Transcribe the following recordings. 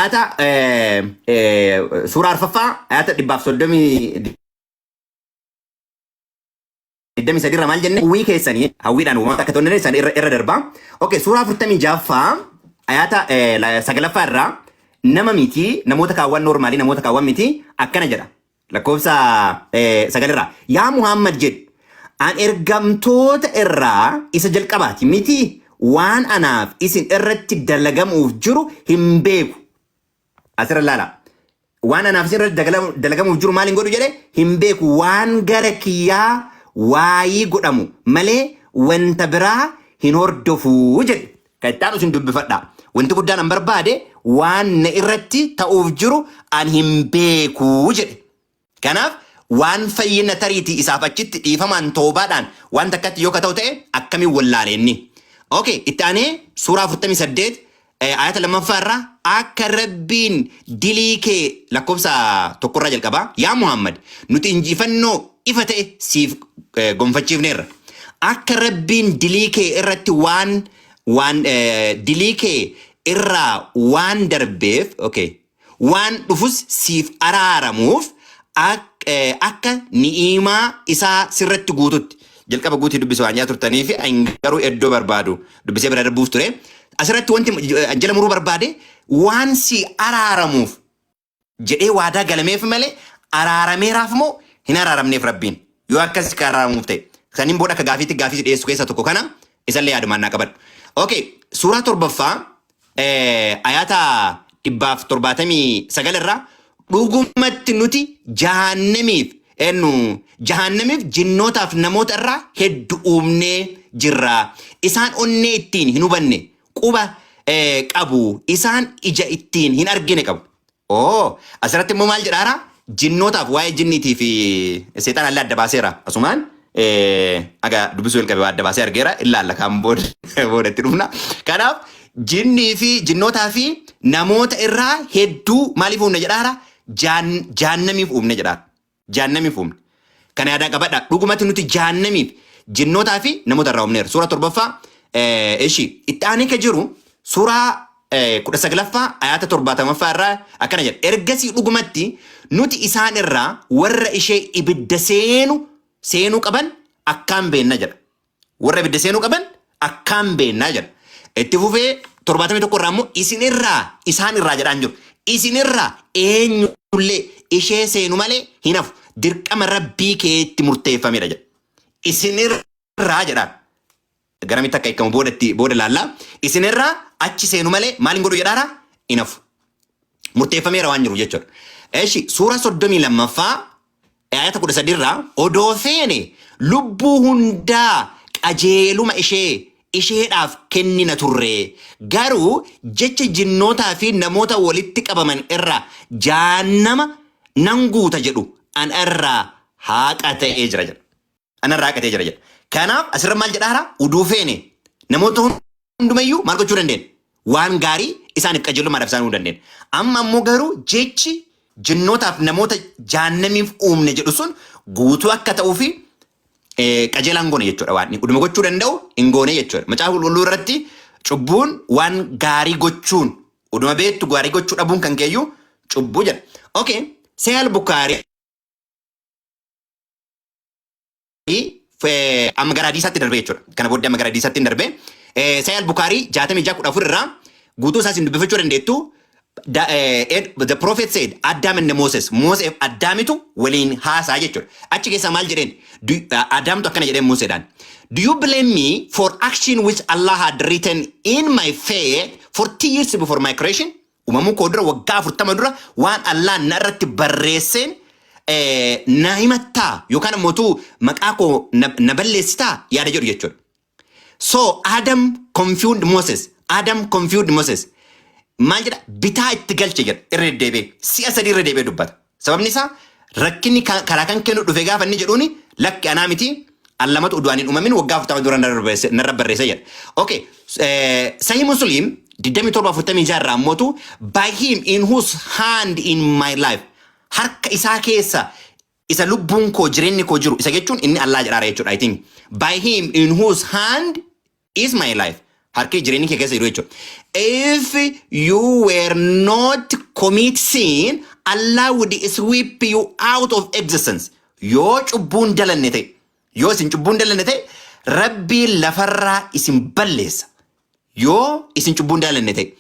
ayata suuraa arfaffaa ayata dhibbaaf soddomii Demi sadii ramal jenne uwwii keessanii hawwiidhaan uummata akka tonnee san irra darbaa. Okay, suuraa 46ffaa ayata sagalaffaa irraa nama miti namoota kaawwan normaalii namoota kaawwan miti akkana jedha. Lakkoofsa sagalirraa yaa Muhammad jedhu an ergamtoota irraa isa jalqabaati miti waan anaaf isin irratti dalagamuuf jiru hin beeku. Asirra laala. Waan anaaf isin irratti dalagamuuf jiru maaliin godhu jedhe hin beeku waan gara kiyyaa waayii godhamu malee wanta biraa hin hordofuu jedhe. Kan itti aanu isin dubbifadha. Wanti guddaan an barbaade waan na irratti ta'uuf jiru an hin beekuu jedhe. Kanaaf waan fayyina tariitii isaaf achitti dhiifamaan toobaadhaan waan takkatti yoo ka ta'u ta'e akkamiin wallaaleenni. Okay, itti aanee suuraa 48 ayata lammaffaa irraa akka rabbiin dilii kee lakkoofsa tokkorraa jalqabaa yaa Muhammad nuti injifannoo ifa ta'e siif gonfachiifneerra. Akka rabbiin dilii kee irratti waan dilii kee irraa waan darbeef waan dhufus siif araaramuuf akka ni'imaa isaa sirratti guututti jalqaba guutii dubbisuu waan turtanii fi garuu iddoo barbaadu dubbisee bira darbuuf ture. Asirratti wanti jala muruu barbaade waan si araaramuuf jedhee waadaa galameef malee araarameeraaf moo hin araaramneef rabbiin yoo akkas ka araaramuuf ta'e saniin booda akka gaafii dhiyeessu keessa tokko kana isallee yaadumaan naa qabadhu. Okay, suuraa torbaffaa ayata 179 irraa dhugumatti nuti jahannamiif jinnootaaf namoota irraa hedduu uumnee jirra. Isaan onnee ittiin hin hubanne quba qabu, isaan ija ittiin hin argine qabu. Asirratti immoo maal jedhaara? Jinnootaaf waa'ee jinniitii fi seetaan allee adda baaseera. Asumaan aga dubbisuu jalqabe adda baasee argeera ilaalla kan boodatti dhufna. Kanaaf jinnii fi jinnootaa fi namoota irraa hedduu maaliif uumne jedhaara? Jahannamiif uumne jedhaara. Jahannamiif uumne. Kana yaadaan qabadha. Dhugumatti nuti jahannamiif jinnootaa fi namoota irraa uumneera. Suuraa torbaffaa itti aanee ka jiru suuraa 19ffaa ayata 70ffaa irraa akkana jedha. Ergasii dhugumatti nuti isaan irraa warra ishee ibidda seenuu qaban akkaan beenna jedha. Warra ibidda seenuu qaban akkaan beennaa jedha. Itti fufee 71 irraa immoo isaan irraa jedhaan jiru. Isin irraa eenyullee ishee seenu malee hin hafu dirqama rabbii keetti murteeffamedha jedha. Isin irraa jedhaan. Garamitti akka eekamu booda laallaa. Isin irraa achi seenu malee maaliin godhu jedhaara? Hin hafu. Murteeffameera waan jiru jechuudha. Suura 32ffaa ayata 13 irraa odoo feene lubbuu hundaa qajeeluma isheedhaaf kennina turre. Garuu jecha jinnootaa fi namoota walitti qabaman irraa jahannama nan guuta jedhu an irraa haqatee jira jedha. Kanaaf asirra maal jedhaara? Odoo feene namoota hundumayyuu maal gochuu dandeenya? Waan gaarii isaaniif qajeelummaadhaaf isaan dandeenya. Amma ammoo garuu jechi jinnootaaf namoota jahannamiif uumne jedhu sun guutuu akka ta'uu fi qajeelaan goone jechuudha. Waan dhuma gochuu danda'u hin goone jechuudha. Macaafa qulqulluu irratti cubbuun waan gaarii gochuun dhuma beektu gaarii gochuu dhabuun kan keeyyuu cubbuu jedha. Okay, Sahih Bukhari amma gara hadiisaatti darbe jechuudha. Kana booddee amma gara hadiisaatti darbe. Sahih Bukhari 66:14 irraa guutuu isaas dubbifachuu dandeettu. The prophet said Adam and Moses Adamitu waliin haasaa jechuudha. Achi keessa maal jedheen? Adamtu akkana jedheen Museedhaan. Do you blame me for action which Allah had written in my fate 40 years before my creation? Uumamuu koo dura waggaa 40 dura waan Allah narratti barreesseen na himattaa yookaan ammoo maqaa koo na balleessitaa yaada jedhu jechuudha. So Adam confused Moses. Maal jedha? Bitaa itti galche jedha irra deebi'ee si'a sadii irra deebi'ee dubbata. Sababni isaa rakkinni karaa kan kennu dhufe gaafa inni jedhuuni lakki anaa miti allamatu udu'aan hin uumamin waggaa 40 dura narra barreessa jedha. Okay, Sahih Muslim 27:46 irraa ammootu by him in whose hand in my life harka isaa keessa isa lubbuun koo jireenyi koo jiru isa jechuun inni Allah jedhaara jechuudha. I think by him in whose hand is my life Harki jireenya kee keessa jiru jechuudha. If you were not commit sin, Allah would sweep you out of existence. Yoo cubbuun dalanne ta'e, yoo isin cubbuun dalanne ta'e, Rabbiin lafarraa isin balleessa. Yoo isin cubbuun dalanne ta'e.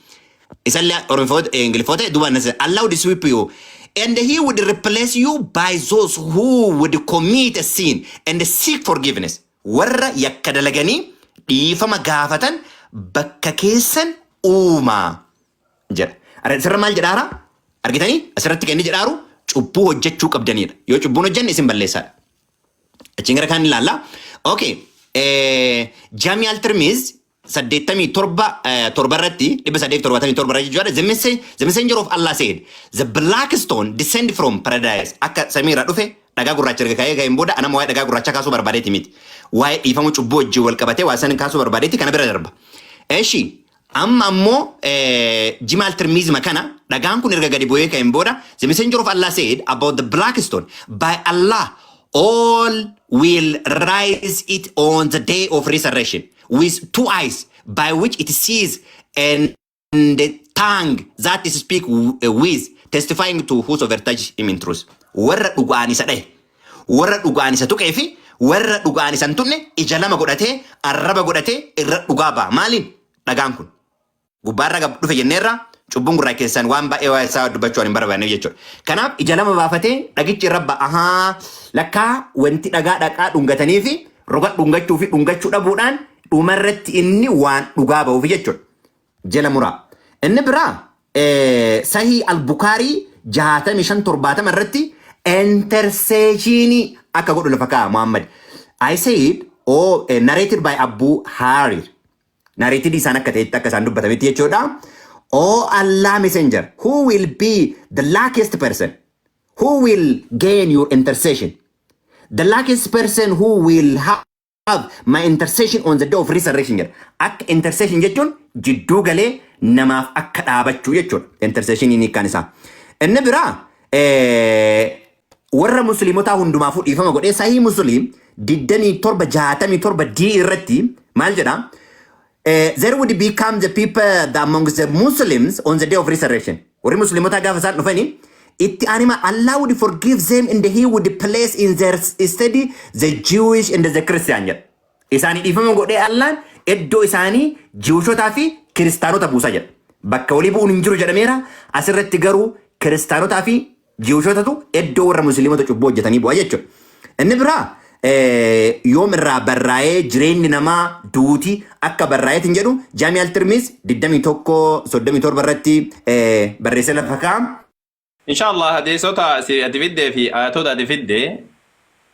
Isallee Oromofoota Ingilifoota duuba nasa Allah would sweep you. And he would replace you by those who would commit a sin and seek forgiveness. Warra yakka dalaganii dhiifama gaafatan bakka keessan uumaa jedha. Asirra maal jedhaara? Argitanii? Asirratti kan inni jedhaaru cubbuu hojjechuu qabdanidha. Yoo cubbuun hojjanne isin balleessaadha. Achiin gara kaan ilaalla. Okay. Jaami Altirmiz 87 torbarratti 877 irratti jechuudha. The messenger of Allah said, the black stone descend from paradise. Akka samiirra dhufe dhagaa gurraacha erga kaa'ee ga'een booda anama waa'ee dhagaa gurraacha kaasuu barbaadeeti miti. Waa'ee dhiifama cubbuu wajjin wal qabatee waa san kaasuu barbaadeeti kana bira darba. Eshi amma ammoo Jaami Altirmiz makana dhagaan kun erga gadi bu'ee ka'een booda the messenger of Allah said about the black stone, by Allah all will rise it on the day of resurrection with two eyes by which it sees and the tongue that it speak with, testifying to whosoever touch him in truth. Warra dhugaan isa dhahe, warra dhugaan isa tuqee fi warra dhugaan isa hin tunne ija lama godhatee arraba godhatee irra dhugaa ba'a. Maaliin dhagaan kun gubbaarra dhufe jenneerra cubbuun gurraa keessan waan baay'ee waa isaa dubbachuu hin barbaanne jechuudha. Kanaaf ija lama baafatee dhagichi irra ba'a. Lakkaa wanti dhagaa dhaqaa dhungatanii fi roga dhungachuu fi dhungachuu dhabuudhaan dhumarratti inni waan dhugaa ba'uuf jechuudha. Jala muraa. Inni biraa Sahih al-Bukhari 65-70 irratti intercession akka godhu lafa ka'a Muhammad. I said, narrated by Abu Harir. Narrated isaan akka ta'etti akka isaan dubbatametti jechuudha. Oh Allah messenger, who will be the luckiest person? Who will gain your intercession? The luckiest person who will have my intercession on the day of resurrection. Akka intercession jechuun jidduu galee namaaf akka dhaabachuu jechuudha. Intercession inni kan isaa. Inni biraa warra musliimotaa hundumaafuu dhiifama godhee Sahih Muslim 27-67 D irratti maal jedha? There would become the people amongst the Muslims on the day of resurrection. Warri musliimotaa gaafa isaan dhufanii itti anima Allah would forgive them and he would place in their stead the Jewish and the Christian. Isaanii dhiifama godhee Allahn iddoo isaanii Jiwishotaa fi Kiristaanota buusa jedha. Bakka walii bu'uun hin jiru jedhameera. Asirratti garuu Kiristaanotaa fi Jiwishotatu iddoo warra musliimota cubbuu hojjetanii bu'a jechuudha. Inni biraa yoom irraa barraa'ee jireenyi namaa duuti akka barraa'eetiin jedhu Jaami Altirmiz 21-37 irratti barreessee lafa kaa'ama. Inshallah hadiisota ati fiddee fi ayatoota ati fiddee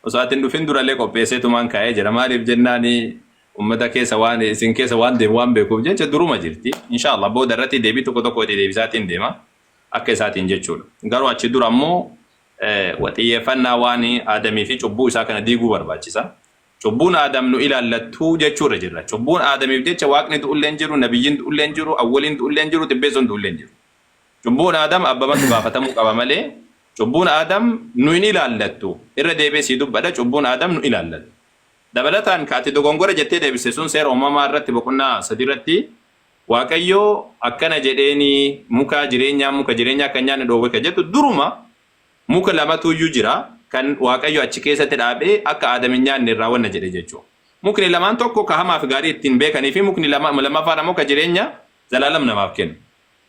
osoo ati hin dhufin durallee qopheesseetumaan kaa'ee jira. Maaliif jennaani ummata keessa waan isin keessa waan deemu waan beekuuf jecha duruma jirti. Inshallah booda irratti deebii tokko tokkotti deebisaatiin deema akka isaatiin jechuudha. Garuu achi dura ammoo xiyyeeffannaa waan Aadamii fi cubbuu isaa kana diiguu barbaachisa. Cubbuun Aadam nu ilaallattuu jechuudha jirra. Cubbuun Aadamiif jecha waaqni du'ullee hin jiru, nabiyyiin du'ullee hin jiru, awwaliin du'ullee hin jiru, tibbeessoon du'ullee hin jiru. Cubbuun Aadam abbamatu gaafatamuu qaba malee cubbuun Aadam nu hin ilaallattu. Irra deebee sii dubbadha cubbuun Aadam nu ilaallattu. Dabalataan kaati dogongora jettee deebiste sun seera uumamaa irratti boqonnaa 3 irratti Waaqayyoo akkana jedheeni muka jireenyaa kan nyaanne dhoowwe ka jettu duruma muka lamatu iyyuu jira kan Waaqayyo achi keessatti dhaabee akka Aadamin nyaanne irraa wanna jedhe jechuudha. Mukni lamaan tokko ka hamaaf gaarii ittiin beekanii fi mukni lamaffaan ammoo ka jireenya zalaalam namaaf kennu.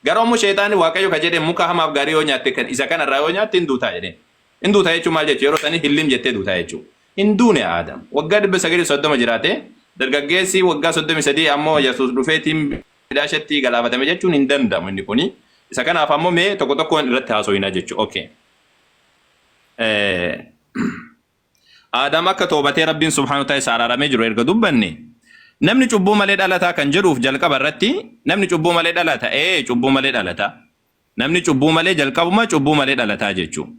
Garuu ammoo sheexaani Waaqayyo ka jedhe muka hamaaf gaarii yoo nyaatte kan isa kanarraa yoo nyaatte hin duutaa jedheen. Hin duutaa jechuun maal jechuudha yeroo sanii hillim jettee duutaa jechuudha. Hin duune Aadam waggaa 930 jiraate dargaggeessi waggaa 33 ammoo Yesuus dhufeetiin midhaashatti galaafatame jechuun hin danda'amu inni kuni. Isa kanaaf ammoo mee tokko tokkoon irratti haasofnaa jechuudha. Okay. Aadam akka toobatee Rabbiin subhaanahu wa ta'ala isa araaramee jiru erga dubbanne namni cubbuu malee dhalataa kan jedhuuf jalqaba irratti namni cubbuu malee dhalata cubbuu malee dhalata namni cubbuu malee jalqabuma cubbuu malee dhalataa jechuudha.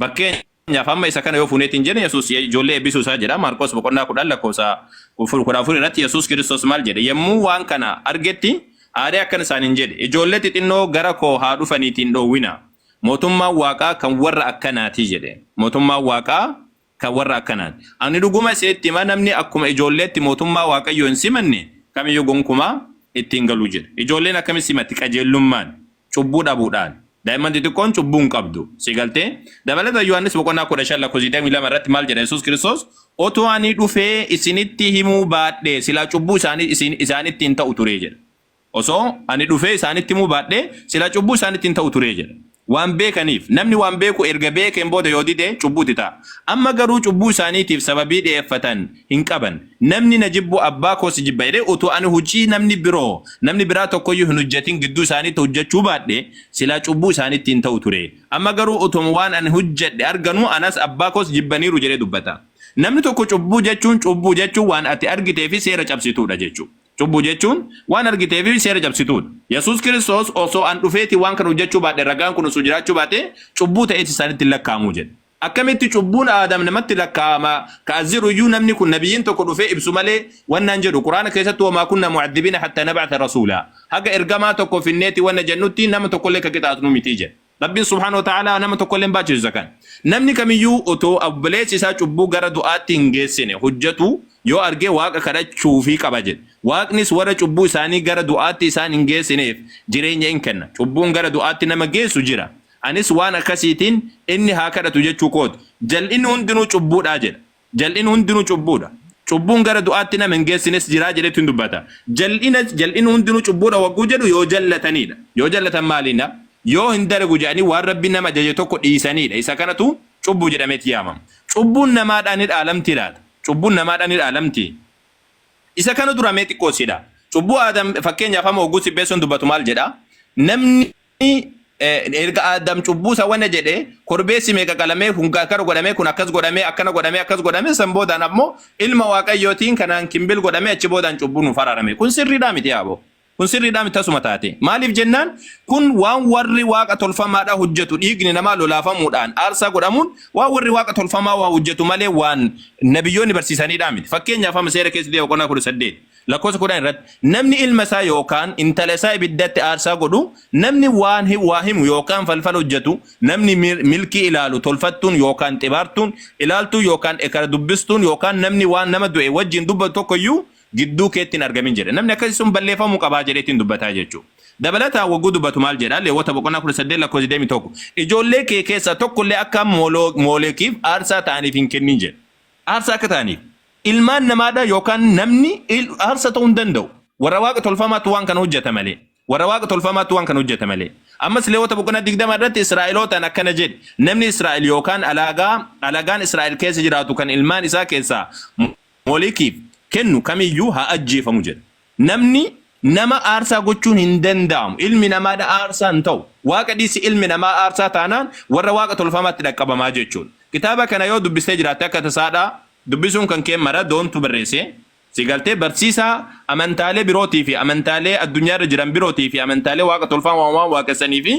Fakkeenyaaf amma isa kana yoo fuuneetiin jenne Yesuus ijoollee eebbisuu isaa jedha Maarqos boqonnaa 10 lakkoofsa 14 irratti Yesuus Kiristoos maal jedhe yommuu waan kana argetti aadee akkana isaaniin jedhe ijoollee xixinnoo gara koo haa dhufaniitiin dhoowwina. Mootummaan Waaqaa kan warra akkanaati jedhe. Mootummaan Waaqaa kan warra akkanaati. Ani dhuguma iseetti namni akkuma ijoolleetti mootummaa Waaqayyoo hin simanne kamiyyuu gonkumaa ittiin galuu jedha. Ijoolleen akkamitti simatti qajeellummaan cubbuu dhabuudhaan daa'imman xixiqqoon cubbuu hin qabdu si galtee dabalata Yohaannis boqonnaa 15:22 irratti maal jedha Yesuus Kiristoos otoo ani dhufee isinitti himuu baadhee silaa cubbuu isaanitti hin ta'u ture jedha. Osoo ani dhufee isaanitti himuu baadhee silaa cubbuu isaanitti hin ta'u ture jedha. Waan beekaniif namni waan beeku erga beekeen booda yoo dide cubbuuti ta'a. Amma garuu cubbuu isaaniitiif sababii dhiyeeffatan hin qaban. Namni na jibbu abbaa koos jibba jedhee utuu ani hojii namni biraa tokkoyyuu hin hojjetin gidduu isaaniitti hojjechuu baadhee silaa cubbuu isaaniitti hin ta'u ture. Amma garuu utuma waan ani hojjedhe arganu anas abbaa koos jibbaniiru jedhee dubbata. Namni tokko cubbuu jechuun waan ati argitee fi seera cabsituudha jechuudha. Cubbuu jechuun waan argitee fi seera cabsituudha. Yesuus Kiristoos osoo an dhufeeti waan kana hojjechuu baadhe ragaan kun osoo jiraachuu baate cubbuu ta'eeti isaanitti lakkaa'amuu jedhe. Akkamitti cubbuun Aadam namatti lakkaa'ama ka'aziru iyyuu namni kun nabiyyiin tokko dhufee ibsu malee wannaan jedhu Quraana keessatti wamaa kunna mu'addibiina hatta nab'atha rasuula. Haga ergamaa tokko finneeti wanna jennutti nama tokkollee ka qixaatu nu miti jedhe. Rabbiin subhaanahu wa ta'ala nama tokkollee baachisu kan. Namni kamiyyuu otoo obboleessi isaa cubbuu gara du'aatti hin geessine hojjetu yoo argee waaqa kadhachuu fi qaba jedhe. Waaqnis warra cubbuu isaanii gara du'aatti isaan hin geessineef jireenya hin kenna. Cubbuun gara du'aatti nama geessu jira. Anis waan akkasiitiin inni haa kadhatu jechuu kooti. Jal'inni hundinuu cubbuudha jedha. Jal'inni hundinuu cubbuudha. Cubbuun gara du'aatti nama hin geessines jira jedhetu hin dubbata. Jal'inni hundinuu cubbuudha wagguu jedhu yoo jallatanidha. Yoo jallatan maaliidha? Yoo hin dalagu jedhanii waan rabbi nama ajaje tokko dhiisanidha. Isa kanatu cubbuu jedhameeti yaamama. Cubbuun namaadhaan dhaalamti laata? Cubbuun namaadhaan dhaalamti. Isa kana dura mee xiqqoosidha. Cubbuu Aadam fakkeenyaaf amma ogguu sibbeessuun dubbatu maal jedha? Namni erga Aadam cubbuu isa wanna jedhee korbeessi meeqa qalamee hunkaakara godhamee kun akkas godhamee akkana godhamee san boodaan ammoo ilma waaqayyootiin kanaan kimbil godhamee achi boodaan cubbuun nu faraarame. Kun sirriidhaa miti yaaboo. Kun sirriidhaa miti tasuma taate. Maaliif jennaan kun waan warri waaqa tolfamaadhaa hojjetu dhiigni namaa lolaafamuudhaan aarsaa godhamuun waan warri waaqa tolfamaa waa hojjetu malee waan nabiyyoonni barsiisanidhaa miti. Fakkeenyaaf amma seera keessatti boqonnaa 18 lakkoofsa 10 irratti namni ilma isaa yookaan intala isaa ibiddatti aarsaa godhu namni waa himu yookaan falfala hojjetu namni milkii ilaalu tolfattuun yookaan xibaartuun ilaaltuun yookaan ekara dubbistuun yookaan namni waan nama du'e wajjin dubbatu tokkoyyuu gidduu keetti hin argamin jedhe. Namni akkasii sun balleeffamuu qabaa jedheetiin dubbataa jechuudha. Dabalataan wagguu dubbatu maal jedha Lewwota boqonnaa 18 lakkoofsa 21 ijoollee kee keessaa tokkollee akka moolekiif aarsaa ta'aniif hin kennin jedhe. Aarsaa akka ta'aniif ilmaan namaadha yookaan namni aarsaa ta'uu hin danda'u. Warra waaqa tolfamaatu waan kana hojjeta malee. Warra waaqa tolfamaatu waan kana hojjeta malee. Ammas Lewwota boqonnaa 20 irratti Israa'elootaan akkana jedhe namni Israa'el yookaan alagaan Israa'el keessa jiraatu kan ilmaan isaa keessaa moolekiif kennu kamiyyuu haa ajjeefamu jedha. Namni nama aarsaa gochuun hin danda'amu. Ilmi namaadha aarsaa hin ta'u. Waaqa dhiisi ilmi namaa aarsaa taanaan warra waaqa tolfamaatti dhaqqabamaa jechuudha. Kitaaba kana yoo dubbistee jiraatte akka tasaadhaa dubbisuun kan kee mara doontu barreesse. Sigaltee barsiisaa amantaalee birootii fi amantaalee addunyaarra jiran birootii fi amantaalee waaqa tolfamaa waan waaqessanii fi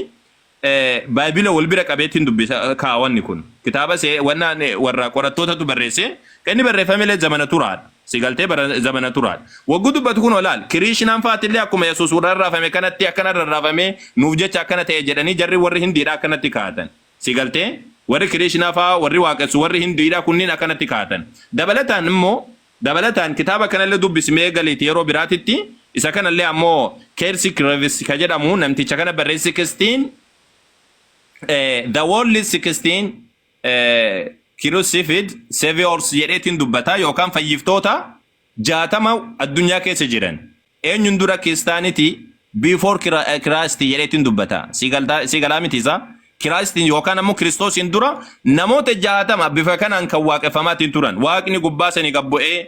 baayibila wal bira qabeetiin dubbisa kaawwanni kun. Kitaaba warra qorattootatu barreesse. Kan inni barreeffame zamana turaadha. Sigaltee zamana turaadha. Wagguu dubbatu kun olaal kiriishinaan fa'aatillee akkuma Yesuus warra rarraafame kanatti akkana rarraafame nuuf jecha akkana ta'e jedhanii jarri warri hindiidhaa akkanatti kaa'atan. Sigaltee warri kiriishinaa fa'aa warri waaqessu warri hindiidhaa kunniin akkanatti kaa'atan. Dabalataan kitaaba kanallee dubbisimee galiiti yeroo biraatitti isa kanallee ammoo Keersi Kreevis ka jedhamu namticha kana barreessi 16 The World 16 Crucified Saviors jedheetiin dubbataa yookaan fayyiftoota 60 addunyaa keessa jiran. Eenyuun dura kiristaaniti before Christ jedheetiin dubbataa. Sigalaa miti isaa. Kiriistiin yookaan ammoo Kiristoosiin dura namoota 60 bifa kanaan kan waaqeffamaatiin turan. Waaqni gubbaa sanii gabbu'ee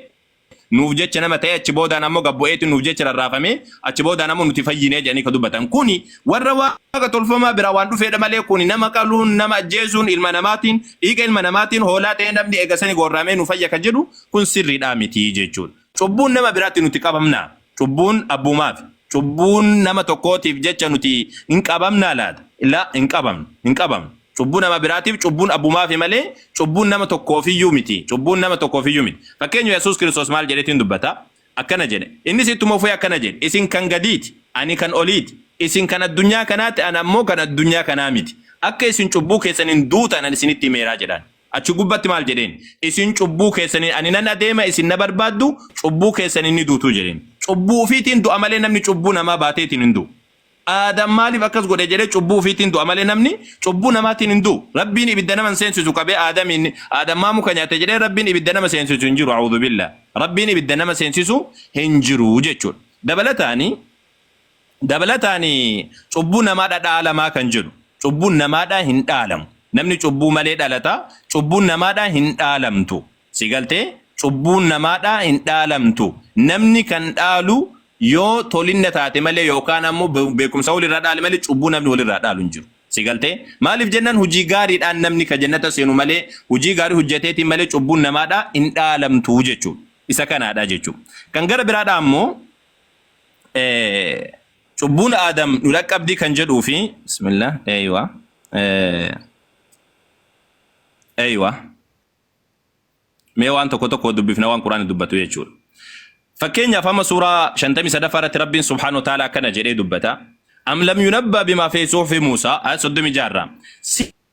nuuf jecha nama ta'e achi boodaan ammoo gabbu'eetiin nuuf jecha rarraafame achi boodaan ammoo nuti fayyinee jedhanii ka dubbatan. Kuni warra waaqa tolfamaa biraa waan dhufeedha malee kuni nama qaluun nama ajjeesuun ilma namaatiin dhiiga ilma namaatiin hoolaa ta'ee namni eegasanii gorramee nu fayya kan jedhu kun sirriidhaa miti jechuudha. Cubbuun nama biraatti nuti qabamna. Cubbuun abbumaaf. Cubbuun nama tokkootiif jecha nuti hin qabamnaa laata? Ila hin qabamnu. Cubbuun nama biraatiif cubbuun abbumaafi malee cubbuun nama tokkoofiyyuu miti. Cubbuun nama tokkoofiyyuu miti. Fakkeenyu Yesuus Kiristoos maal jedheetiin dubbata? Akkana jedhe. Innis ittuma ofii akkana jedhe. Isin kan gadiiti, ani kan oliiti. Isin kan addunyaa kanaati, ani ammoo kan addunyaa kanaa miti. Akka isin cubbuu keessaniin duutan ani isinitti himeeraa jedhan. achi gubbatti maal jedheen isin cubbuu keessanii ani nan adeema isin na barbaaddu cubbuu keessanii ni duutu jedheen cubbuu ofiitiin du'a malee namni cubbuu namaa baateetiin hin du'u Adam maaliif akkas godhe jedhee cubbuu ofiitiin du'a malee namni cubbuu namaatiin hin du'u rabbiin ibidda nama seensisu qabee Adam maa muka nyaate jedhee rabbiin ibidda nama seensisu hin jiru a'uudhu billah rabbiin ibidda nama seensisu hin jiru jechuudha dabalataani cubbuu namaadha dhaalamaa kan jedhu cubbuun namaadha hin dhaalamu namni cubbuu malee dhalata cubbuun namaadha hin dhaalamtu si galtee cubbuun namaadha hin dhaalamtu namni kan dhaalu yoo tolinna taate malee yookaan ammoo beekumsa walirraa dhaale malee cubbuu namni walirraa dhaalu hin jiru si galtee maaliif jennaan hojii gaariidhaan namni ka jannata seenu malee hojii gaarii hojjeteetiin malee cubbuun namaadha hin dhaalamtu jechuudha isa kanaadha jechuudha kan gara biraadha ammoo cubbuun Adam nu laqqabdii kan jedhuu fi bismillah mee waan tokko dubbifna waan quraani dubbatu jechuudha fakkeenyaaf amma suuraa 53 irratti rabbiin subhaanahu wa ta'ala akkana jedhee dubbata am lam yunabba bima fi suhufi Muusaa ayat 36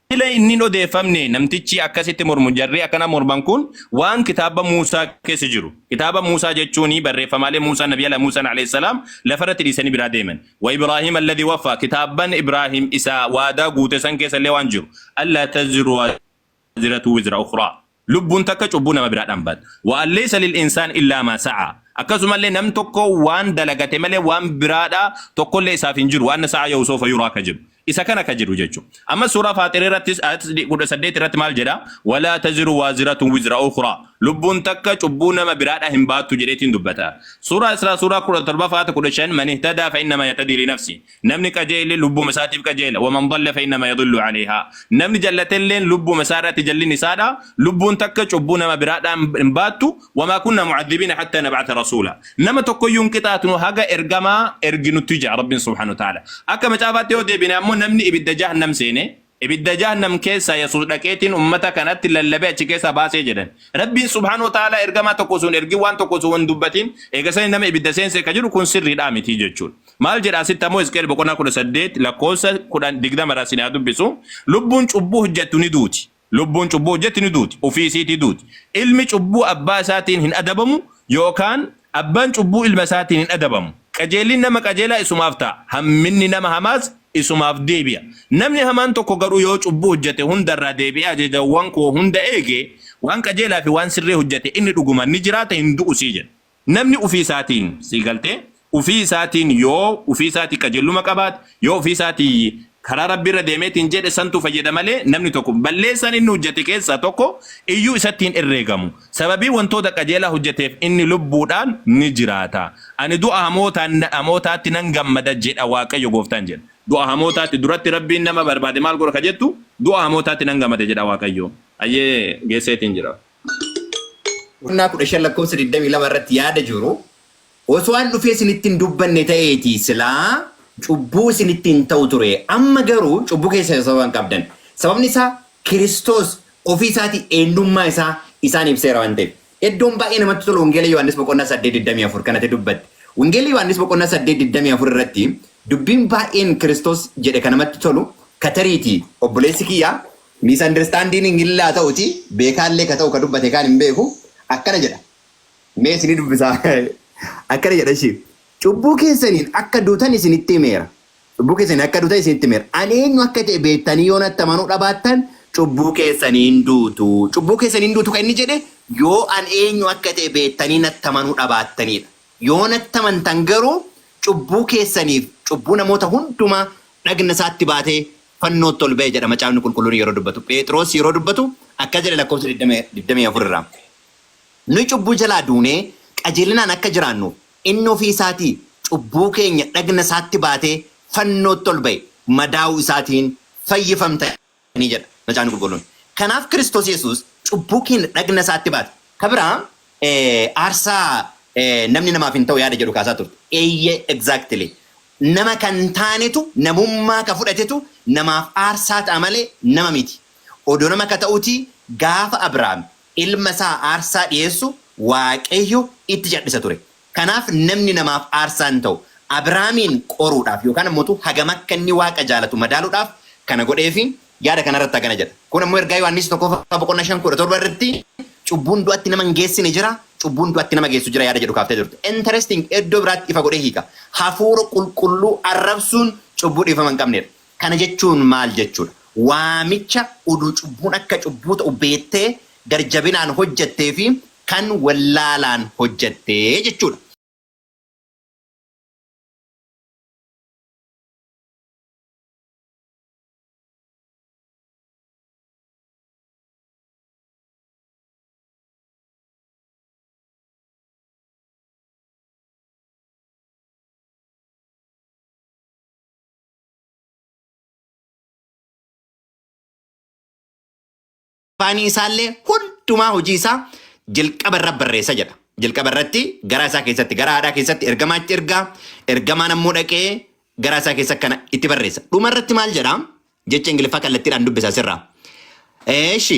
sila inni odeeffamne namtichi akkasitti mormu jarri akkana morman kun waan kitaaba Muusaa keessa jiru kitaaba Muusaa jechuun barreeffamaalee Muusaa nabii Muusaa alayhi salaam lafarratti dhiisanii biraa deeman wa Ibraahiim alladhi waffa kitaaban Ibraahiim isa waadaa guute san keessa illee waan jiru alla taziru waziratu wizra ukhra lubbun takka cubbuu nama biraadhaan baat wa allaysa lil insaan illa ma sa'a akkasumallee nam tokko waan dalagate malee waan biraadha tokkollee isaaf hin jiru waan sa'a yoo soofa yuraa ka jiru isa kana ka jiru jechuudha amma suuraa Faaxirii irratti ayat 18 irratti maal jedha wala taziru waziratun wizra ukhra lubbun takka cubbuu nama biraadha hin baattu jedheetiin dubbata suuraa Israa suuraa 17 faata 15 man ihtada fa inma yahtadi li nafsi namni qajeele lubbuma isaatiif qajeela wa man dhalla fa inma yadullu alayha namni jallatelleen lubbuma isaarratti jallin isaadha lubbun takka cubbuu nama biraadha hin baattu wa ma kunna mu'adhibina hatta nab'atha rasula nama tokko yunqitaatnu haga ergama erginutti ja rabbin subhanahu wa ta'ala akka macaafaatti yoo deebine ammoo namni ibidda jahannam seene ibidda jahannam keessa Yesuus dhaqeetiin ummata kanatti lallabee achi keessa baasee jedhan rabbiin subhaanahu wa ta'ala ergama tokko sun ergi waan tokko sun dubbatiin eegasanii nama ibidda seense ka jiru kun sirriidha miti jechuudha maal jedha asitti ammoo Hisqeel boqonnaa 18 lakkoofsa 20 irraa dubbisu lubbuun cubbuu hojjettu ni duuti lubbuun cubbuu hojjettu ni duuti ofii isiitii duuti ilmi cubbuu abbaa isaatiin hin adabamu yookaan abbaan cubbuu ilma isaatiin hin adabamu qajeelin nama qajeelaa isumaaf ta'a hamminni nama hamaas isumaaf deebi'a namni hamaan tokko garuu yoo cubbuu hojjete hundarraa deebi'a ajajawwan koo hunda eege waan qajeelaa fi waan sirrii hojjete inni dhuguma ni jiraata hin du'u sii jedha namni ofii isaatiin sii galtee ofii isaatiin yoo ofii isaatii qajeeluma qabaat yoo ofii isaatii karaa rabbi irra deemeetiin jedhe santu fayyada malee namni tokko balleessan inni hojjete keessaa tokko iyyuu isattiin herreegamu sababii wantoota qajeelaa hojjeteef inni lubbuudhaan ni jiraata ani du'a hamootaatti nan gammada jedha Waaqayyo gooftaan jedha du'a hamootaatti duratti rabbiin nama barbaade maal godha ka jettu du'a hamootaatti nan gammada jedha Waaqayyo ayyee geesseetiin jira. Qonnaa 15 lakkoofsa 22 irratti yaada jiru osoo waan dhufee isinittiin dubbanne ta'eeti silaa cubbuu isinittiin ta'u ture amma garuu cubbuu keessa sababa qabdan sababni isaa Kiristoos ofii isaatii eenyummaa isaa isaan ibseera waan ta'eef iddoon baay'ee namatti tolu Wangeela Yohaannis boqonnaa 8:24 kanatti dubbatti Wangeela Yohaannis boqonnaa 8:24 irratti dubbiin baay'een Kiristoos jedhe kan namatti tolu katariiti obboleessi kiyyaa misunderstanding illaa ta'uti beekaallee ka ta'u ka dubbate kaan hin beeku akkana jedha mee isinii dubbisaa akkana jedha ishee cubbuu keessaniin akka duutan isinitti himeera cubbuu keessaniin akka duutan isinitti himeera ani eenyu akka ta'e beektanii yoo natti amanuu dhabaattan cubbuu keessaniin duutu kan inni jedhe yoo an eenyu akka ta'e beektanii natti amanuu dhabaattanidha yoo natti amantan garuu cubbuu keessaniif cubbuu namoota hundumaa dhagna isaatti baatee fannootti ol ba'e jedha macaafni qulqulluun yeroo dubbatu Phexros yeroo dubbatu akka jedhe lakkoofsa 24 irraa nuyi cubbuu jalaa duunee qajeelinaan akka jiraannuuf inni ofii isaatii cubbuu keenya dhagna isaatti baatee fannootti ol ba'e madaa'uu isaatiin fayyifamtanii jedha macaafni qulqulluun kanaaf Kiristoos Yesuus cubbuu keenya dhagna isaatti baate kabiraa aarsaa namni namaaf hin ta'u yaada jedhu kaasaa turte eeyyee exactly nama kan taanetu namummaa ka fudhatetu namaaf aarsaa ta'a malee nama miti odoo nama ka ta'uti gaafa Abrahaam ilma isaa aarsaa dhiyeessu Waaqayyo itti jal'isa ture kanaaf namni namaaf aarsaa hin ta'u Abrahaamin qoruudhaaf yookaan ammoo hagam akka inni Waaqa jaalatu madaaluudhaaf kana godheefi yaada kanarratti akkana jedha. Kun ammoo ergaa Yohaannis tokko boqonnaa 5:17 irratti cubbuun du'atti nama hin geessine jira, cubbuun du'atti nama geessu jira yaada jedhu kaaftee jirtu. Interesting iddoo biraatti ifa godhee hiika. Hafuura qulqulluu arrabsuun cubbuu dhiifama hin qabnedha. Kana jechuun maal jechuudha? Waamicha uduu cubbuun akka cubbuu ta'u beettee garjabinaan hojjettee fi kan wallaalaan hojjettee jechuudha. Faanii isaallee hundumaa hojii isaa jalqaba irra barreessa jedha. Jalqaba irratti garaa isaa keessatti, gara haadhaa keessatti ergamaatti ergaa, ergamaan ammoo dhaqee garaa isaa keessa kana itti barreessa. Dhuma irratti maal jedha? Jecha Ingiliffaa kallattiidhaan dubbisa asirraa. Eeshi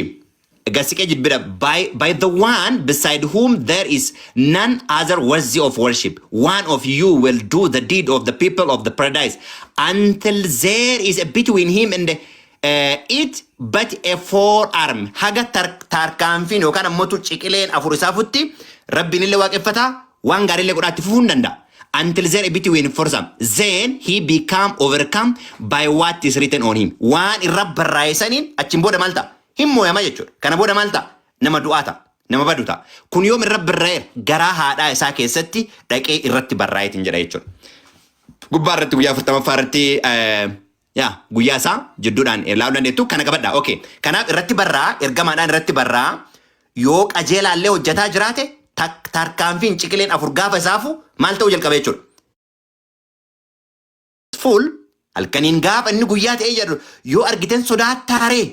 gasiqee jibbira by the one beside whom there is none other worthy of worship. One of you will do the deed of the people of the paradise until there is a between him and it but a forearm. Haga tarkaanfiin yookaan ammoo ciqileen afur isaa futti rabbiin illee waaqeffataa waan gaarii illee godhaatti fufuu hin danda'a. Until there between forearm, then he become overcome by what is written on him. Waan irra barraa'isaniin achiin booda maal ta'a? Hin mooyama jechuudha. Kana booda maal ta'a? Nama du'aa ta'a. Nama badu ta'a. Kun yoom irra barraa'eera? Garaa haadhaa isaa keessatti dhaqee irratti barraa'eetiin jedha jechuudha. Gubbaa irratti guyyaa 40 irratti guyyaa isaa jidduudhaan ilaaluu dandeettu kana qabadha. Okay. Kanaaf irratti barraa, ergamaadhaan irratti barraa yoo qajeelaallee hojjetaa jiraate tarkaanfiin ciqileen afur gaafa isaafu maal ta'uu jalqabe jechuudha. Fuul halkaniin gaafa inni guyyaa ta'ee jedhu yoo argitan sodaattaaree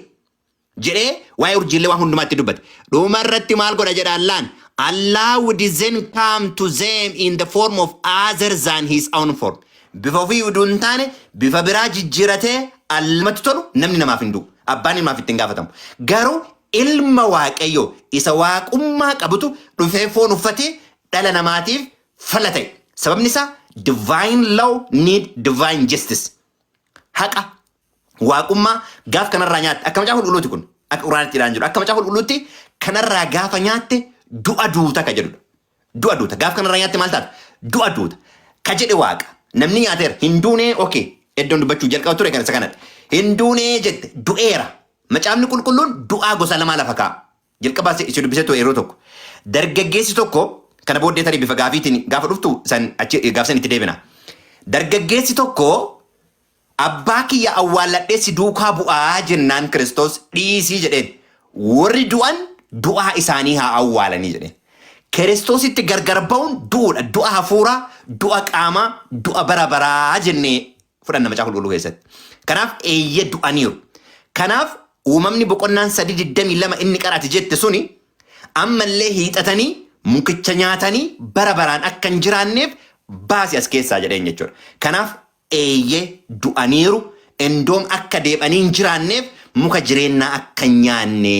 jedhee waa'ee urjiillee waan hundumaatti dubbate. Dhuma irratti maal godha jedhaan laan Allah would then come to them in the form of other than his own form. Bifa ofii uduun taane bifa biraa jijjiiratee almatti tolu namni namaaf hin du'u. Abbaan ilmaaf ittiin gaafatamu. Garuu ilma waaqayyoo isa waaqummaa qabutu dhufee foon uffatee dhala namaatiif fala ta'e. Sababni isaa divine law need divine justice. Haqa waaqummaa gaaf kanarraa nyaatte akka macaafa qulqulluuti kun akka quraanittiidhaan jiru akka macaafa qulqulluutti kanarraa gaafa nyaatte du'a duuta ka jedhudha. Du'a duuta gaaf kanarraa nyaatte maal taata? Du'a duuta ka jedhe waaqa. Namni nyaateera hinduunee okay iddoon dubbachuu jalqaba ture kana isa kanadha. Hinduunee jette du'eera. Macaafni qulqulluun du'aa gosa lamaa lafa kaa'a. Jalqabaa isa dubbisee ture yeroo tokko. Dargaggeessi tokko kana booddee tarii bifa gaafiitiin gaafa dhuftu gaaf san itti deebina. Dargaggeessi tokko abbaa kiyya awwaalladhee si duukaa bu'aa jennaan Kiristoos dhiisii jedheen. Warri du'an du'aa isaanii haa awwaalanii jedheen. Kiristoositti gargar ba'uun du'uudha. Du'a hafuuraa, du'a qaamaa, du'a bara baraa jennee fudhanna macaafa qulqulluu keessatti. Kanaaf eeyyee du'aniiru. Kanaaf uumamni boqonnaan 3:22 inni qaraati jette suni ammallee hiixatanii mukicha nyaatanii bara baraan akka hin jiraanneef baasi as keessaa jedheen jechuudha. Kanaaf eeyyee du'aniiru endoom akka deebanii hin jiraanneef muka jireenyaa akka hin nyaanne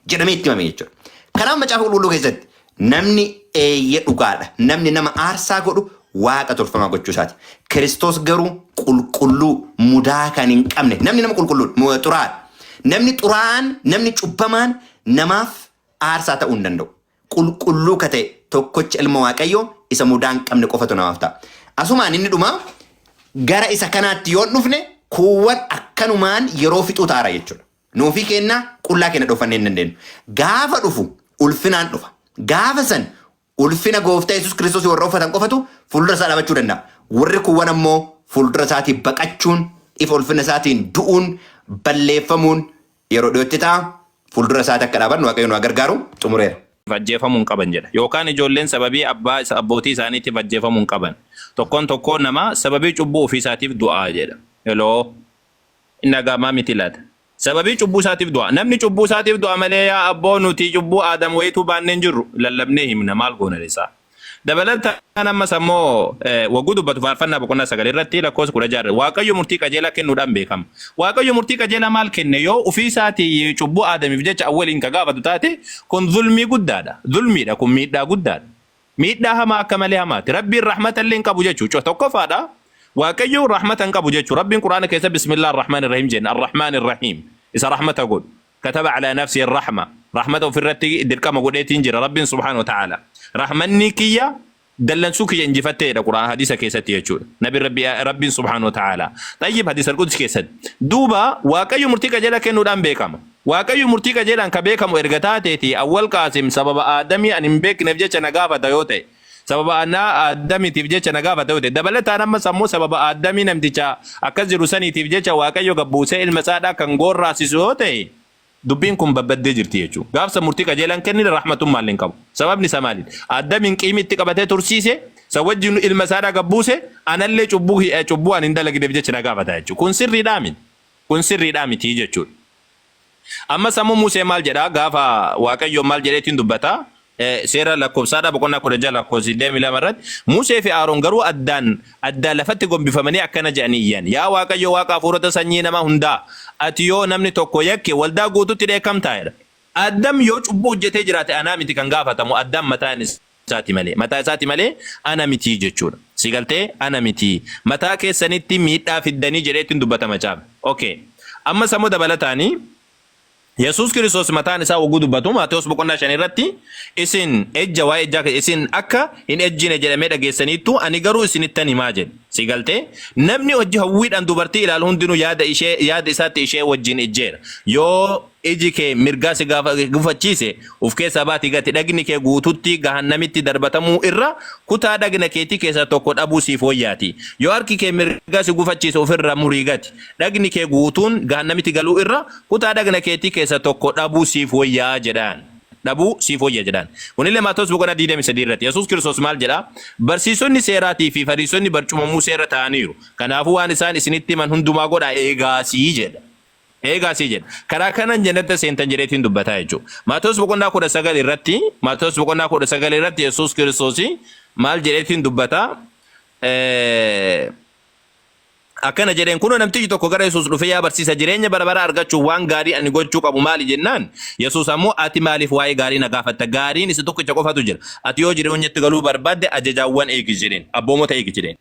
jedhamee itti himame jechuudha. Kanaaf macaafa qulqulluu keessatti namni eeyyee dhugaadha. Namni nama aarsaa godhu waaqa tolfamaa gochuu isaati. Kiristoos garuu qulqulluu mudaa kan hin qabne. Namni nama qulqulluu xuraadha. Namni xuraa'aan, namni cubbamaan namaaf aarsaa ta'uu hin danda'u. Qulqulluu ka ta'e tokkocha ilma waaqayyoo isa mudaa hin qabne qofatu namaaf ta'a. Asumaan inni dhuma gara isa kanaatti yoo dhufne kuuwwan akkanumaan yeroo fixuu taara jechuudha. Nuufii kennaa qullaa kenna dhufannee hin dandeenyu. Gaafa dhufu ulfinaan dhufa. Gaafa san ulfina gooftaa Yesuus Kiristoos warra uffatan qofatu fuuldura isaa dhaabachuu danda'a. Warri kuuwwan ammoo fuuldura isaatiin baqachuun, ifa ulfina isaatiin du'uun, balleeffamuun yeroo dhiyootti ta'a. Fuuldura isaatti akka dhaabannu waaqayyo nu gargaaru xumureera. Ajjeefamuu hin qaban jedha. Yookaan ijoolleen sababii abbootii isaaniitiif ajjeefamuu hin qaban. Tokkoon nama sababii cubbuu ofii isaatiif du'aa jedha. Heloo inni agaamaa miti laata. Sababii cubbuu isaatiif du'a. Namni cubbuu isaatiif du'a malee yaa abboo nuti cubbuu Aadam wayituu baanneen jirru lallabnee himna maal goona isaa. Dabalataan ammas ammoo wagguu dubbatu faarfannaa boqonnaa 9 irratti lakkoofsa 16 Waaqayyo murtii qajeelaa kennuudhaan beekama. Waaqayyo murtii qajeelaa maal kenne yoo ofii isaatii cubbuu Aadamiif jecha awwaliin ka gaafatu taate kun zulmii guddaadha. Zulmiidha kun miidhaa guddaadha. Miidhaa hamaa akka malee hamaati. Rabbiin rahmata illee hin qabu jechuudha. Tokkoffaadha. waaqayyo rahmatan qabu jechuudha. Rabbiin quraana keessa bismillah ar-rahmaan ar-rahiim jenna. Ar-rahmaan ar-rahiim isa rahmata godhu. كتب على نفسه الرحمة رحمته في الرتي دركما قديتين جرى رب سبحانه وتعالى رحمني كيا دلن سوكي انجفتي القرآن حديث كيست يجول نبي رب سبحانه وتعالى طيب حديث القدس كيست دوبا واكايو مرتيكا جلا كنو دام بيكم واكايو مرتيكا جلا كبيكم وإرغتاتي أول قاسم سبب آدمي أن يمبك نفجة نغافة ديوتي سبب أن آدمي تفجة نغافة ديوتي دبلت أنا ما سمو سبب آدمي نمتجا أكزر سني تفجة واكايو قبوسي المسادة كنغور راسي سوتي dubbiin kun babbadee jirti jechuudha. Gaafsa murtii qajeelaan kennine rahmatummaa illee hin qabu. Sababni isaa maali? Addamiin qiimitti qabatee tursiise, sawwajjin ilma isaa gabbuuse, anallee cubbuu ani hin dalagneef jecha na gaafata jechuudha. Kun sirriidhaa miti. Kun sirriidhaa miti jechuudha. Amma sammuu Musee maal jedhaa gaafa Waaqayyoon maal jedheetiin dubbata seera lakkoofsaadhaa boqonnaa 16 lakkoofsi 22 irratti Musee fi Aaroon garuu addaan lafatti gombifamanii akkana jedhanii iyyan. Yaa Waaqayyo Waaqa hafuurota sanyii namaa hundaa ati yoo namni tokko yakke waldaa guututti dheekkamtaa'edha. Addam yoo cubbuu hojjetee jiraate anaa miti kan gaafatamu addam mataa isaati malee ana miti jechuudha. Sigaltee ana miti mataa keessanitti miidhaa fiddanii jedheetiin dubbatama caabe. Okay. Amma sammuu dabalataanii Yesus Kiristoos mataan isaa waguu dubbatu Maatewos boqonnaa 5 irratti isin ejja waa ejjaa isin akka hin ejjine jedhamee dhageessaniittu ani garuu isinittan himaa jedhe. Sigaltee namni hojii hawwiidhaan dubartii ilaalu hundinuu yaada isaatti ishee wajjin ejjeera. Yoo iji kee mirgaa si gufachiise uf keessaa baati gati dhagni kee guututti gahannamitti darbatamuu irra kutaa dhagna keetii keessa tokko dhabuu siif wayyaati. Yoo harki kee mirgaa si gufachiise ofirra murii gati dhagni kee guutuun gahannamitti galuu irra kutaa dhagna keetii keessa tokko dhabuu siif wayyaa jedhaan. Dhabuu siif wayya jedhaan. Kunillee Maatewos boqonnaa 23 irratti Yesuus Kiristoos maal jedhaa? Barsiisonni seeraatii fi fariisonni barcuma Musee irra taa'aniiru. Kanaafuu waan isaan isinitti himan hundumaa godhaa eegaasii jedha. Eegaasii jedha. Karaa kanan jannata seentan jedheetiin dubbataa jechuudha. Maatewos boqonnaa 19 irratti Yesuus Kiristoos maal jedheetiin dubbataa? Akkana jedheen kun namtichi tokko gara Yesuus dhufee yaa barsiisa jireenya bara argachuuf waan gaarii ani gochuu qabu maali jennaan Yesuus ammoo ati maaliif waa'ee gaarii na gaafatta gaariin isa tokkicha qofatu jira ati yoo jireenyatti galuu barbaadde ajajaawwan eegi jedheen abboomota eegi jedheen.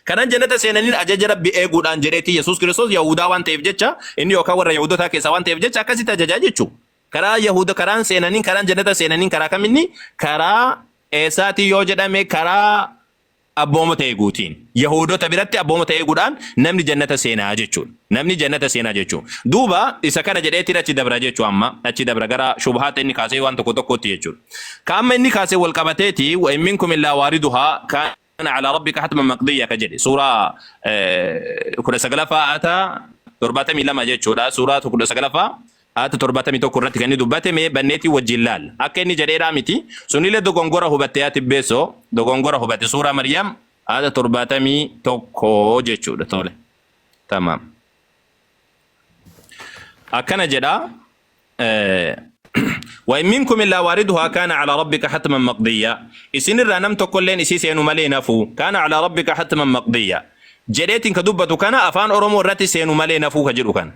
Kanan jannata seenaniin ajaja Rabbi eeguudhaan jedheeti Yesuus Kiristoos Yahudaa waan ta'eef jecha inni yookaan warra Yahudotaa keessaa waan ta'eef jecha akkasitti ajajaa jechuudha. Karaa Yahuda karaan seenaniin karaan jannata seenaniin karaa kaminni karaa eessaati yoo jedhame karaa abboomota eeguutiin Yahudota biratti abboomota eeguudhaan namni jannata seenaa jechuudha. Namni jannata seenaa jechuudha. Duuba isa kana jedheetiin achi dabra jechuudha amma achi dabra gara shubhaata inni kaasee waan tokkotti jechuudha. Kaamma inni kaasee wal qabateeti wa in minkum illaa waariduhaa kana ala rabbika hatman maqdiyya ka jedhe suuraa 19 ata 72 jechuudha. Suuraa 19 ata 71 irratti kan inni dubbate mee banneetii wajjin laal akka inni jedheedhaa miti sunillee dogongora hubatte yaa tibbeessoo dogongora hubatte suuraa Maryam ata 71 jechuudha tole tamam akkana jedha وإن منكم إلا واردها كان على ربك حتما مقضيا إسن الرانم تقولين إسيسين مالي نفو كان على ربك حتما مقضيا جريتين كدبتو كان أفان أرمو راتي سينو مالي نفو كجرو كان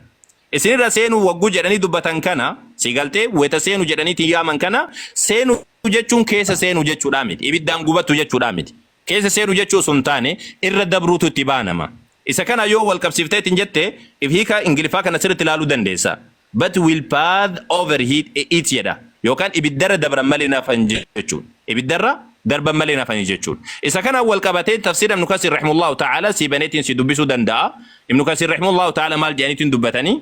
إسن الرسينو وقو جراني دبتان كان سيقالتي ويتسينو جراني تيامان كان سينو جتشون كيس سينو جتشو رامد إبدان قبتو جتشو رامد كيس سينو جتشو سنتاني إرد دبروتو تبانما إسا كان يو والكبسيفتات جتة إفهيكا إنجلفا كان سيرت لالو دنديسا but will path overheat it yada yokan ibiddara dabran malina fanjechun ibiddara darban malina fanjechun isa kana wal qabate tafsir ibn kasir rahimahullah ta'ala sibanetin si dubisu danda ibn kasir rahimahullah ta'ala mal janitin dubatani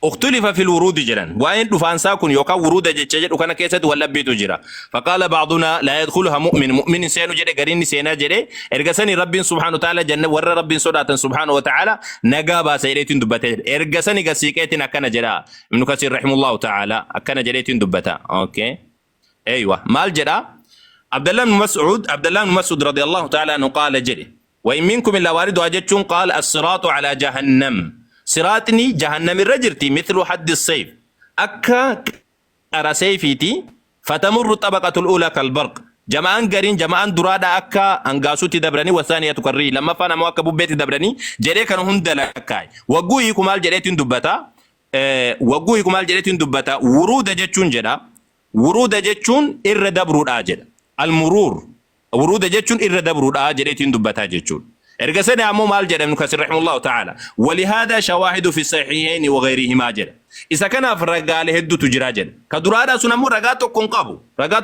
اختلف في الورود جران وين دفان ساكن يوكا ورود جچجد وكان كيسد ولا بيتو جرا فقال بعضنا لا يدخلها مؤمن سينو جده غرين سينا جده ارغسني رب سبحانه وتعالى جنة ور رب سودات سبحانه وتعالى نغابا سيدتين دبته ارغسني غسيقتنا كان جرا ابن كثير رحمه الله تعالى كان جديتين دبتا اوكي ايوه مال جرا عبد الله بن مسعود رضي الله تعالى عنه قال جري وان منكم الا وارد اجتون قال الصراط على جهنم صراطني جهنم الرجرتي مثل حد السيف أكا أرى سيفيتي فتمر الطبقة الأولى كالبرق جماعان قرين جماعان درادا أكا أنقاسوتي دبراني والثانية تكري لما فانا مواكب بيتي دبراني جري كانوا هندلكاي وقوي كمال جريتين دبتا ورود جتشون جدا ورود جتشون إر دبرود آجد المرور ورود جتشون إردبرود جريتين دبتا جتشون إرجسنا عمو مال جد ابن كثير رحمه الله تعالى ولهذا شواهد في الصحيحين وغيرهما جد إذا كان في الرجال هدو تجراجل كدرادا سنمو رجاتو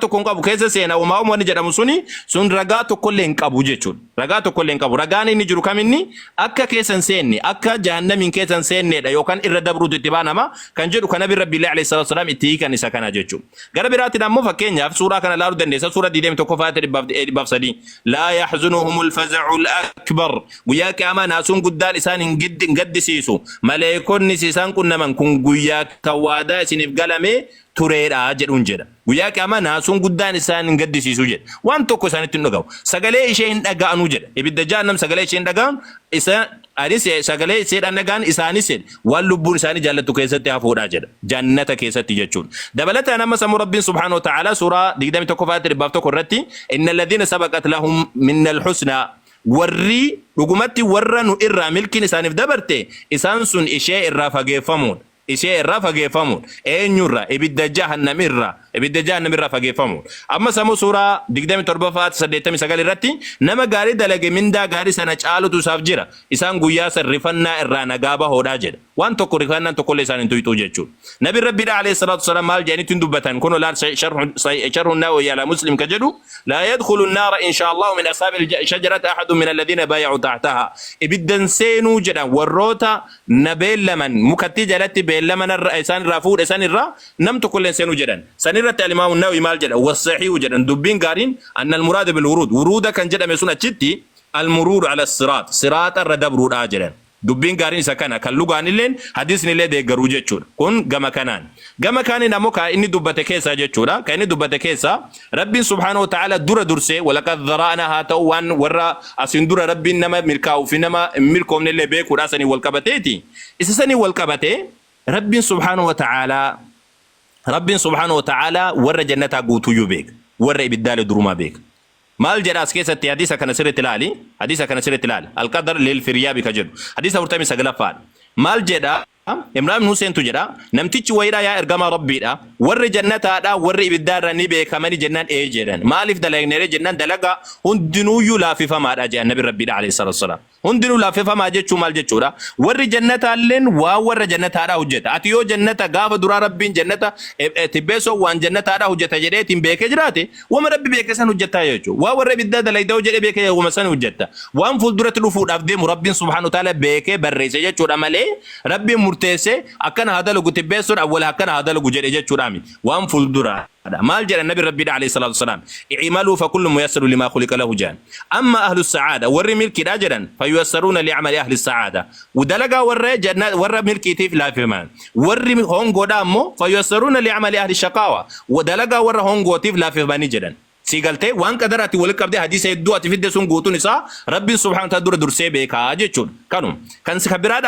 كونقابو كيسة سينا وما هو نجد مسوني سن رجاتو كلين كابو جتشون رجاتو كلين كابو رجاني نجرو كمني أكا كيسن سيني أكا جهنم من كيسن سيني دا يوكان إردبرو تتبانا ما كان جدو كان نبي ربي الله عليه الصلاة والسلام اتيكا نسا كان جتشون غرب راتي نمو فكينيا في سورة كان لارو دندسة سورة دي ديم توقفات بافسدين لا يحزنهم الفزع الأكبر وياك أما ناسون قدال إسان قد سيسو ملايكون نسيسان كنا من كن guyyaa kawaadaa isiniif galame tureedha jedhuun jedha. Guyyaa qiyaamaa sun guddaan isaan hin gaddisiisu jedha. Waan tokko isaanitti hin dhagahu. Sagalee ishee hin dhaga'anu jedha. Ibidda jahannam sagalee ishee hin dhaga'an isa anis sagalee ishee dhaga'an isaanis waan lubbuun isaanii jaallattu keessatti hafuudha jedha. Jannata keessatti jechuudha. Dabalataan amma sammuu Rabbiin subhaanahu wa ta'ala suuraa 21 irratti innal ladhiina sabaqat lahum minnal husnaa warri dhugumatti warra nu irraa milkiin isaaniif dabarte isaan sun ishee irraa fageeffamuudha. ishee irraa fageeffamuun eenyurra ibidda jahannamirraa fageeffamuun amma sammuu suuraa 27 irratti nama gaarii dalage mindaa gaarii sana caalutu isaaf jira isaan guyyaa san rifannaa irraa nagaa bahoodhaa jedha waan tokko rifannaan tokkollee isaan hin tuyxuu jechuudha nabi rabbiidha alayhi salaatu wasalaam maal jedhanitti hin dubbatan kun olaal sharhu nawawi ala muslim ka jedhu laa yadkhulu nnaara inshaa allahu min ashaabi shajarati ahadun min alladhiina baaya'u taxtaha ibiddan seenuu jedhan warroota na beellaman mukattii jalatti beellaman isaan irraa fuudha isaan irraa nam tokkolleen seenuu jedhan san irratti al-imaamu nawawi maal jedha wasaxiihu jedhan dubbiin gaariin anna al-muraada bil-wuruud wuruuda kan jedhame sun achitti al-muruur ala siraat siraata irra dabruudha jedhan dubbiin gaariin isa kana kan lugaanilleen hadiisnillee deeggaruu jechuudha kun gama kaaniin ammoo ka inni dubbate keessa jechuudha ka inni dubbate keessa rabbiin subhaanahu wa ta'ala dura dursee walaqad dhara'naa haa ta'u waan warra asin dura rabbiin nama milkaa'uu fi nama milkoomnellee beekuudha sanii wal qabateeti isa sanii wal qabatee rabbiin subhaanahu wa ta'ala warra jannataa guutuyyuu beeka warra ibiddaalee durumaa beeka maal jedha as keessatti hadiisa kana sirriitti ilaali alqadar lil firyaabi ka jedhu hadiisa 49 maal jedha Imraan Huseentu jedha namtichi wayiidha yaa ergama rabbiidha warri jannataadha warri ibiddaarra ni beekamani jennaan jedhan maaliif dalagnere jennaan dalaga hundinuuyyuu laafifamaadha jedhan nabi rabbiidha alayhi salatu wasalaam hundinuu laafifamaa jechuu maal jechuudha warri jannataalleen waa warra jannataadha hojjeta ati yoo jannata gaafa duraa rabbiin jannata tibbeesoo waan jannataadha hojjeta jedheetiin beekee jiraate wama rabbi beekee san hojjetaa jechuudha waa warra ibiddaa dalaydaa jedhee beekee wama san hojjeta waan fuulduratti dhufuudhaaf deemu rabbiin subhaanahu wa ta'ala beekee barreesse jechuudha malee rabbiin murteesse akkana hadalugu tibbeessuun awwala akkana hadalugu jedhe jechuudha mi waan fuuldura مال جل النبي ربي عليه الصلاة والسلام اعملوا فكل ميسر لما خلق له جان أما أهل السعادة ور ملك راجلا فييسرون لعمل أهل السعادة ودلقا ور جنة ور ملك تيف لا فيمان ور هونغو دامو فييسرون لعمل أهل الشقاوة ودلقا ور هونغو تيف لا فيمان جدا سيقلتي وان قدراتي ولك بدي حديث يدو اتفيد سون غوتو نسا ربي سبحانه وتعالى درسي بيكا جچون كانوا كان سكبراد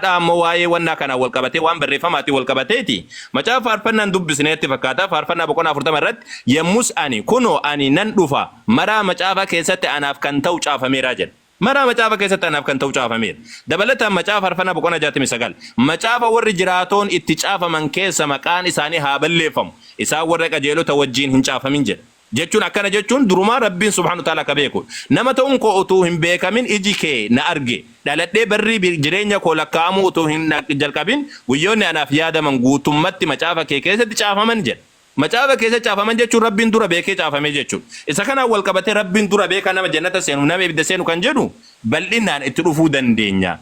امو واي وانا كان والقبتي وان بريفماتي والقبتيتي ما جاء فارفنا ندب سنيت فكاتا فارفنا بكون افرت مرت يمس اني كونو اني نندفا مرا ما جاء كيسات انا فكنتو جافا ميراجل مرا مچافا keessatti anaaf kan ta'u caafameera dabalataan macaafa farfana boqona 69 macaafa warri jiraatoon itti caafaman keessa maqaan isaanii haa balleeffamu isaan warra qajeelota wajjiin hin caafamin jedha jechuun akkana jechuun durumaa rabbiin subhaanahu wa ta'ala ka beeku nama ta'uun koo utuu hin beekamin iji kee na arge dhaladhee barri jireenya koo lakkaa'amuu utuu hin jalqabin guyyoonni anaaf yaadaman guutummatti macaafa kee keessatti caafaman jedha macaafa keessa caafaman jechuun rabbiin dura beekee caafamee jechuudha isa kana wal qabatee rabbiin dura beeka nama jannata seenu nama ibidda seenu kan jedhu bal'inaan itti dhufuu dandeenya